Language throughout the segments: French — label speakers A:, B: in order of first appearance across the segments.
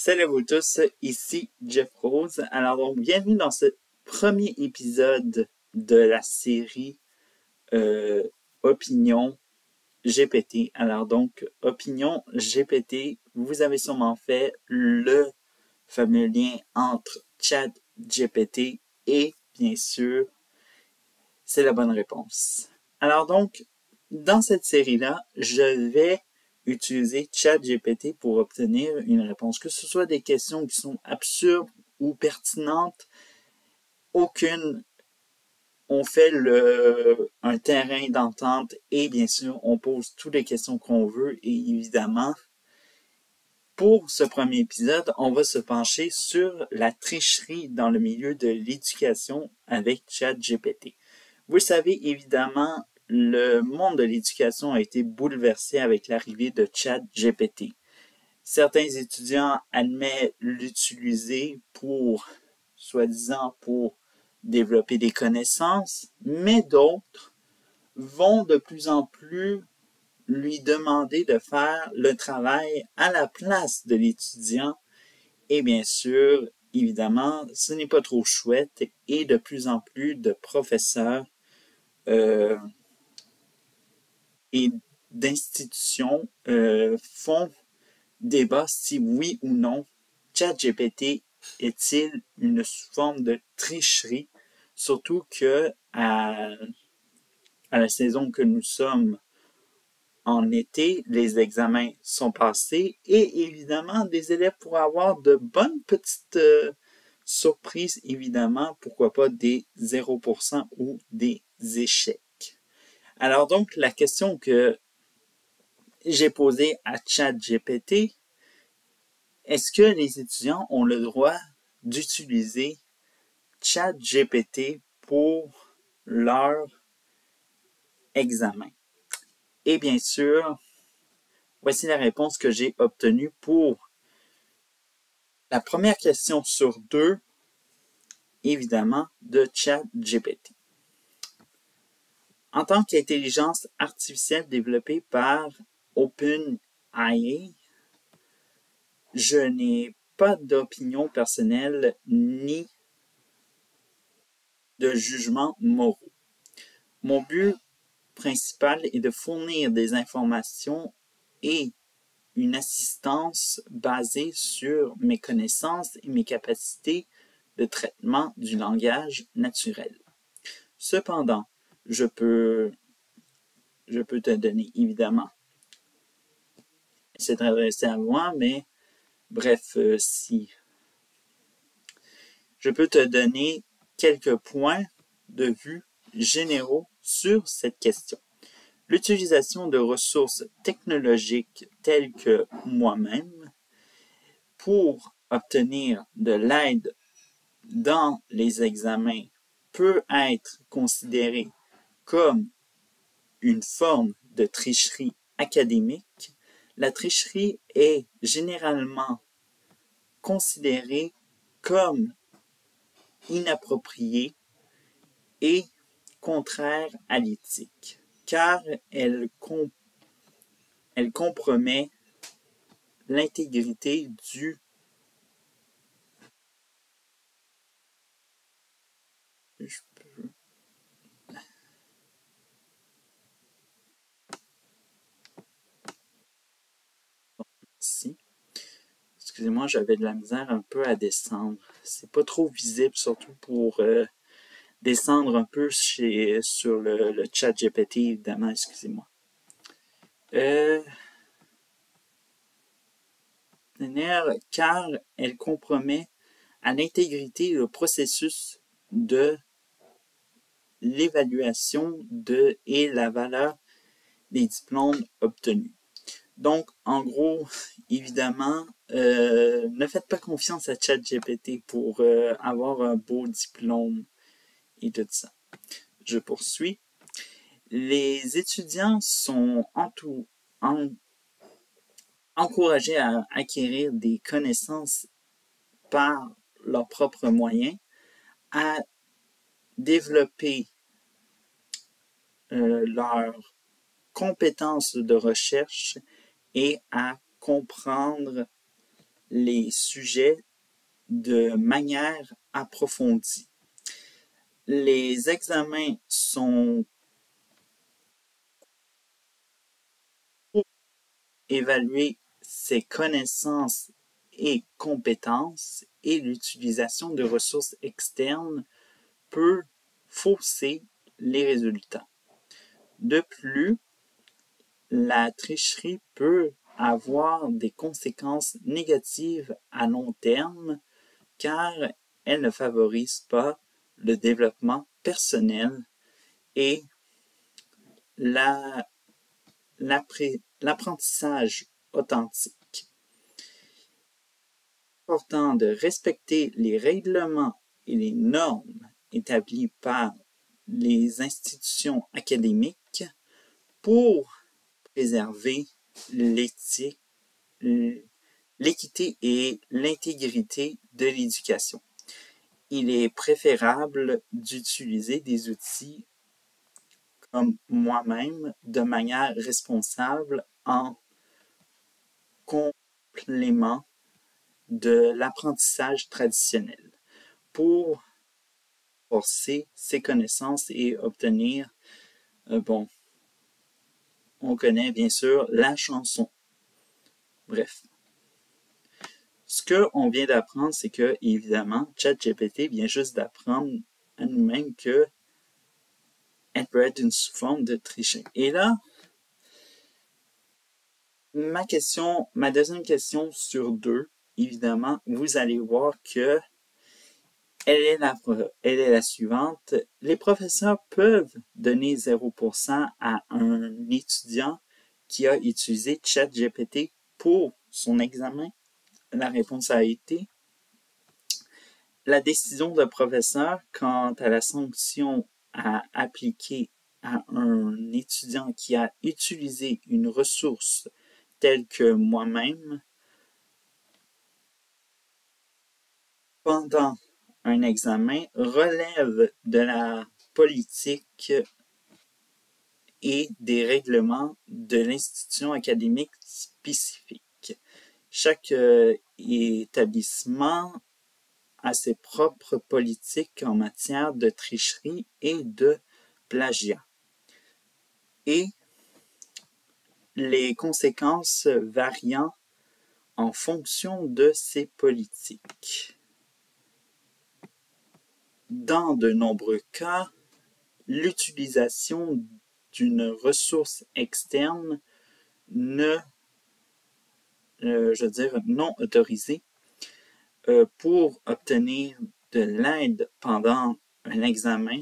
A: Salut à vous tous, ici Jeff Rose. Alors donc, bienvenue dans ce premier épisode de la série Opinion GPT. Alors donc, Opinion GPT, vous avez sûrement fait le fameux lien entre ChatGPT et, bien sûr, c'est la bonne réponse. Alors donc, dans cette série-là, je vais utiliser ChatGPT pour obtenir une réponse. Que ce soit des questions qui sont absurdes ou pertinentes, aucune. On fait un terrain d'entente et bien sûr, on pose toutes les questions qu'on veut et évidemment, pour ce premier épisode, on va se pencher sur la tricherie dans le milieu de l'éducation avec ChatGPT. Vous le savez, évidemment, le monde de l'éducation a été bouleversé avec l'arrivée de ChatGPT. Certains étudiants admettent l'utiliser soi-disant, pour développer des connaissances, mais d'autres vont de plus en plus lui demander de faire le travail à la place de l'étudiant. Et bien sûr, évidemment, ce n'est pas trop chouette et de plus en plus de professeurs et d'institutions font débat si oui ou non ChatGPT est-il une forme de tricherie, surtout que à la saison que nous sommes en été, les examens sont passés et évidemment des élèves pourraient avoir de bonnes petites surprises, évidemment, pourquoi pas des 0% ou des échecs. Alors donc, la question que j'ai posée à ChatGPT, est-ce que les étudiants ont le droit d'utiliser ChatGPT pour leur examen? Et bien sûr, voici la réponse que j'ai obtenue pour la première question sur deux, évidemment, de ChatGPT. En tant qu'intelligence artificielle développée par OpenAI, je n'ai pas d'opinion personnelle ni de jugements moraux. Mon but principal est de fournir des informations et une assistance basée sur mes connaissances et mes capacités de traitement du langage naturel. Cependant, je peux te donner, évidemment, c'est adressé à moi, mais bref, si je peux te donner quelques points de vue généraux sur cette question. L'utilisation de ressources technologiques telles que moi-même pour obtenir de l'aide dans les examens peut être considérée comme une forme de tricherie académique. La tricherie est généralement considérée comme inappropriée et contraire à l'éthique, car elle compromet l'intégrité du ici. Excusez-moi, j'avais de la misère un peu à descendre. C'est pas trop visible, surtout pour descendre un peu sur le chat GPT, évidemment, excusez-moi. Car elle compromet à l'intégrité le processus de l'évaluation et la valeur des diplômes obtenus. Donc, en gros, évidemment, ne faites pas confiance à ChatGPT pour avoir un beau diplôme et tout ça. Je poursuis. Les étudiants sont encouragés à acquérir des connaissances par leurs propres moyens, à développer leurs compétences de recherche et à comprendre les sujets de manière approfondie. Les examens sont pour évaluer ses connaissances et compétences, et l'utilisation de ressources externes peut fausser les résultats. De plus, la tricherie peut avoir des conséquences négatives à long terme car elle ne favorise pas le développement personnel et l'apprentissage authentique. Il est important de respecter les règlements et les normes établis par les institutions académiques pour préserver l'éthique, l'équité et l'intégrité de l'éducation. Il est préférable d'utiliser des outils comme moi-même de manière responsable en complément de l'apprentissage traditionnel pour forcer ses connaissances et obtenir, on connaît bien sûr la chanson. Bref. Ce qu'on vient d'apprendre, c'est que, évidemment, ChatGPT vient juste d'apprendre à nous-mêmes que elle peut être une sous-forme de tricherie. Et là, ma deuxième question sur 2, évidemment, vous allez voir que elle est la suivante. Les professeurs peuvent donner 0% à un étudiant qui a utilisé ChatGPT pour son examen. La réponse a été la décision de professeur quant à la sanction à appliquer à un étudiant qui a utilisé une ressource telle que moi-même pendant un examen relève de la politique et des règlements de l'institution académique spécifique. Chaque établissement a ses propres politiques en matière de tricherie et de plagiat. Et les conséquences variant en fonction de ces politiques. Dans de nombreux cas, l'utilisation d'une ressource externe non autorisée pour obtenir de l'aide pendant un examen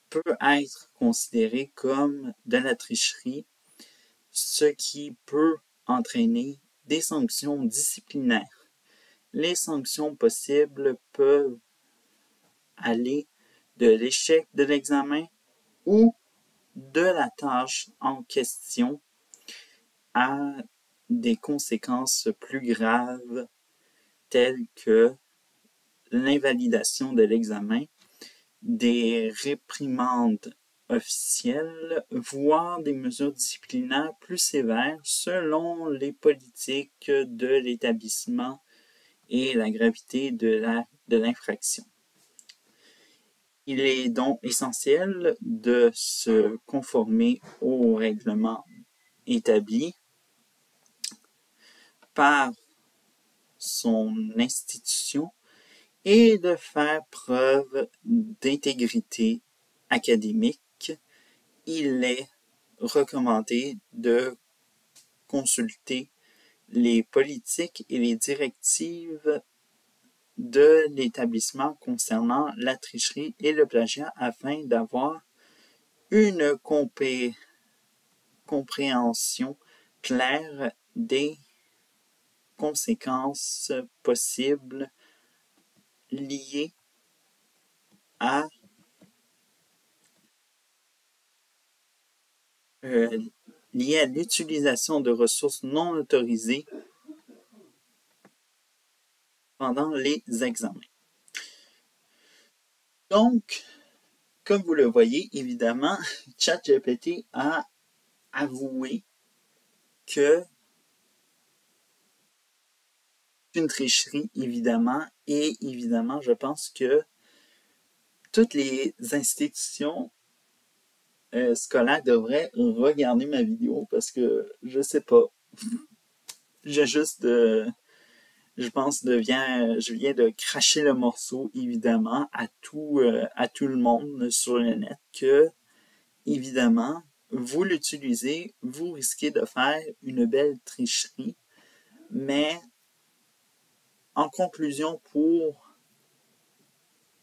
A: peut être considéré comme de la tricherie, ce qui peut entraîner des sanctions disciplinaires. Les sanctions possibles peuvent aller de l'échec de l'examen ou de la tâche en question à des conséquences plus graves telles que l'invalidation de l'examen, des réprimandes officielles, voire des mesures disciplinaires plus sévères selon les politiques de l'établissement et la gravité de l'infraction. Il est donc essentiel de se conformer aux règlements établis par son institution et de faire preuve d'intégrité académique. Il est recommandé de consulter les politiques et les directives de l'établissement concernant la tricherie et le plagiat afin d'avoir une compréhension claire des conséquences possibles liées à l'utilisation de ressources non autorisées pendant les examens. Donc, comme vous le voyez, évidemment, ChatGPT a avoué que une tricherie, évidemment, et évidemment, je pense que toutes les institutions scolaires devraient regarder ma vidéo parce que je sais pas. J'ai juste je pense je viens de cracher le morceau évidemment à tout le monde sur le net que évidemment vous l'utilisez, vous risquez de faire une belle tricherie, mais en conclusion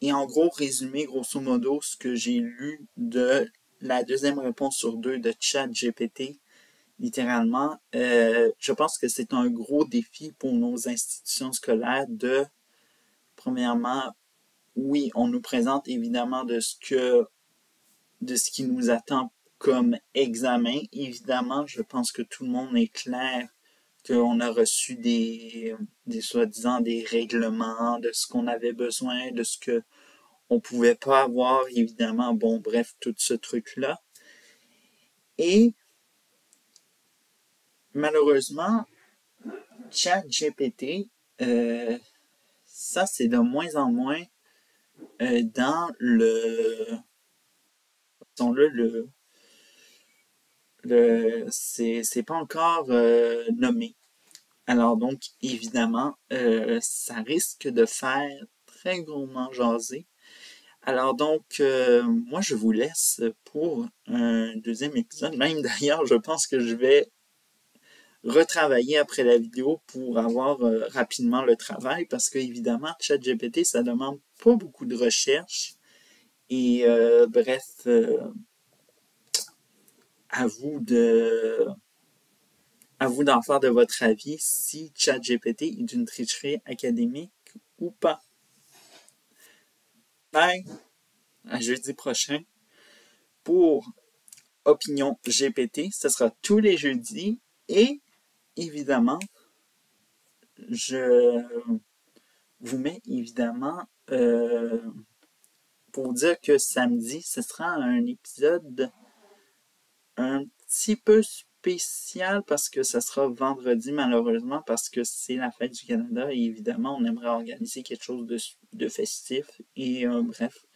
A: et en gros résumé grosso modo ce que j'ai lu de la deuxième réponse sur deux de ChatGPT. Littéralement, je pense que c'est un gros défi pour nos institutions scolaires de, premièrement, oui, on nous présente évidemment de ce qui nous attend comme examen. Évidemment, je pense que tout le monde est clair qu'on a reçu des soi-disant des règlements de ce qu'on avait besoin, de ce que on pouvait pas avoir, évidemment. Bon, bref, tout ce truc-là. Et malheureusement, ChatGPT, ça c'est de moins en moins dans c'est pas encore nommé. Alors donc évidemment, ça risque de faire très grandement jaser. Alors donc, moi je vous laisse pour un deuxième épisode. Même d'ailleurs, je pense que je vais retravailler après la vidéo pour avoir rapidement le travail parce que évidemment ChatGPT ça demande pas beaucoup de recherche et bref à vous de à vous d'en faire de votre avis si ChatGPT est une tricherie académique ou pas. Bye, à jeudi prochain pour Opinion GPT, ce sera tous les jeudis et évidemment je vous mets évidemment pour dire que samedi, ce sera un épisode un petit peu spécial parce que ça sera vendredi malheureusement parce que c'est la fête du Canada et évidemment on aimerait organiser quelque chose de festif et bref.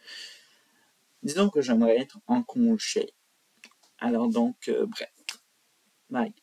A: Disons que j'aimerais être en congé. Alors donc, bref. Bye.